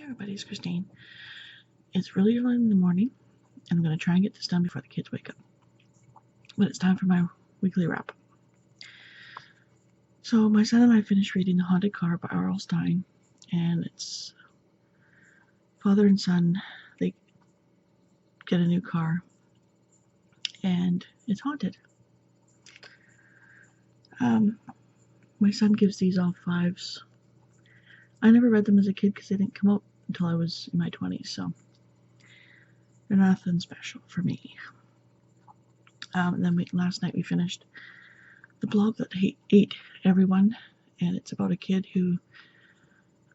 Hey everybody, it's Christine. It's really early in the morning, and I'm going to try and get this done before the kids wake up. But it's time for my weekly wrap. So my son and I finished reading The Haunted Car by R.L. Stine, and it's father and son. They get a new car, and it's haunted. My son gives these all 5s. I never read them as a kid because they didn't come out until I was in my 20s, so they're nothing special for me. And then last night we finished The Blob That Ate Everyone, and it's about a kid who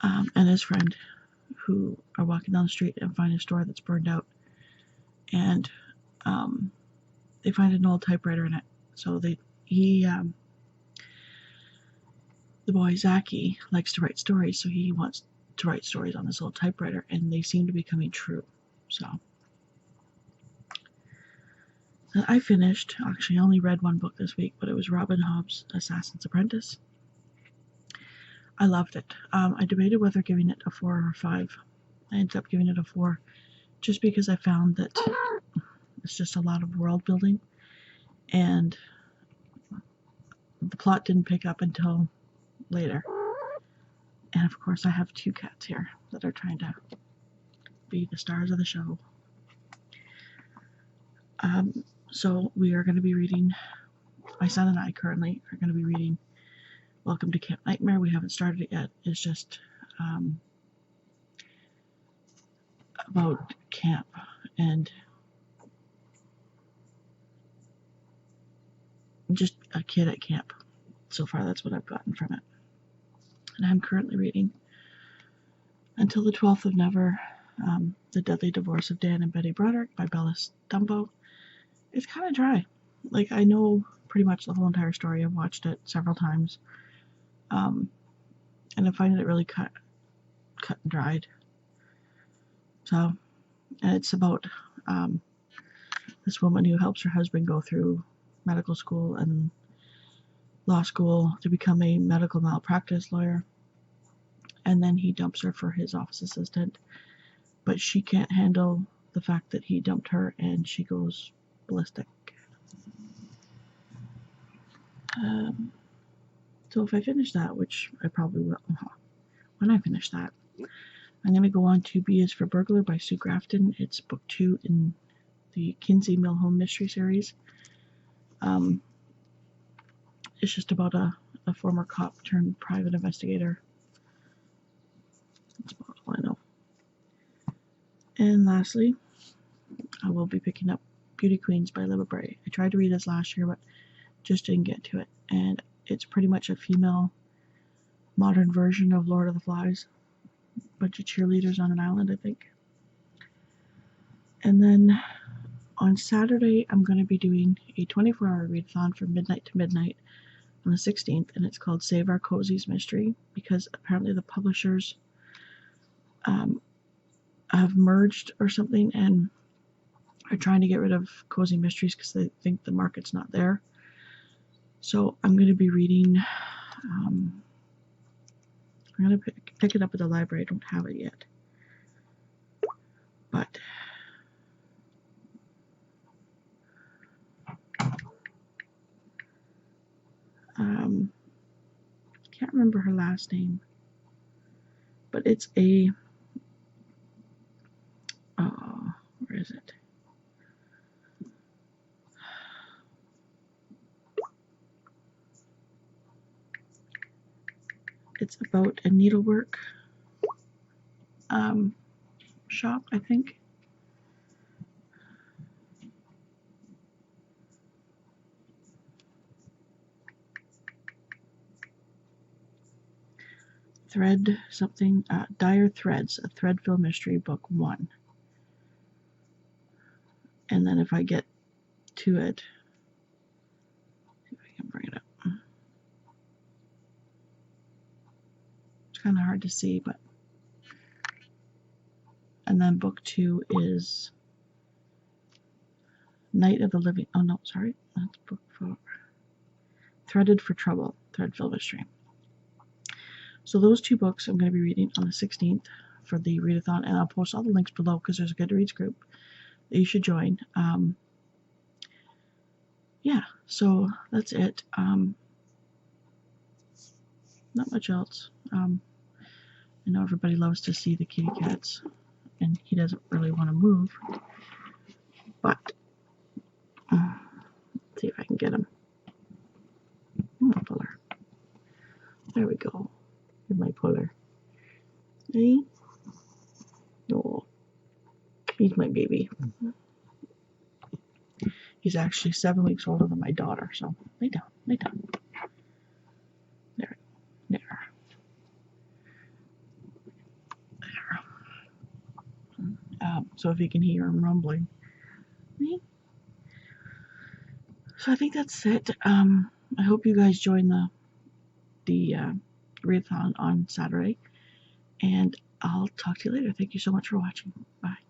and his friend who are walking down the street and find a store that's burned out, and they find an old typewriter in it. So the boy Zachy likes to write stories, so he wants to write stories on this old typewriter, and they seem to be coming true. So I finished, actually I only read one book this week, but it was Robin Hobb's Assassin's Apprentice. I loved it. I debated whether giving it a 4 or a 5. I ended up giving it a 4 just because I found that it's just a lot of world building, and the plot didn't pick up until later. And of course I have 2 cats here that are trying to be the stars of the show. So we are going to be reading, my son and I currently are going to be reading Welcome to Camp Nightmare. We haven't started it yet. It's just about camp and just a kid at camp. So far that's what I've gotten from it. And I'm currently reading Until the 12th of Never, The Deadly Divorce of Dan and Betty Broderick by Bella Stumbo. It's kind of dry. Like, I know pretty much the whole entire story. I've watched it several times. And I find it really cut and dried. So, and it's about this woman who helps her husband go through medical school and law school to become a medical malpractice lawyer. And then he dumps her for his office assistant. But she can't handle the fact that he dumped her, and she goes ballistic. So if I finish that, which I probably will, when I finish that, I'm going to go on to B is for Burglar by Sue Grafton. It's book 2 in the Kizzie Milhome mystery series. It's just about a former cop turned private investigator. That's about all I know. And lastly, I will be picking up Beauty Queens by Libba Bray. I tried to read this last year, but just didn't get to it. And it's pretty much a female modern version of Lord of the Flies. Bunch of cheerleaders on an island, I think. And then on Saturday, I'm going to be doing a 24-hour readathon from midnight to midnight on the 16th, and it's called Save Our Cozies Mystery, because apparently the publishers have merged or something and are trying to get rid of cozy mysteries because they think the market's not there. So I'm going to be reading, I'm going to pick it up at the library. I don't have it yet. But can't remember her last name. But it's a, where is it? It's about a needlework shop, I think. Thread something, Dire Threads, a Threadville Mystery, book 1. And then if I get to it, see if I can bring it up. It's kind of hard to see, but. And then book 2 is Night of the Living. Oh no, sorry, that's book 4. Threaded for Trouble, Threadville Mystery. So those 2 books I'm going to be reading on the 16th for the readathon, and I'll post all the links below because there's a Goodreads group that you should join. Yeah, so that's it. Not much else. I know everybody loves to see the kitty cats, and he doesn't really want to move, but let's see if I can get him. Come on, puller. There we go. Here's my puller. Hey? Oh, he's my baby. He's actually 7 weeks older than my daughter, so lay down, lay down. There, there. So if you can hear him rumbling. So I think that's it. I hope you guys join the readathon on Saturday, and I'll talk to you later. Thank you so much for watching. Bye.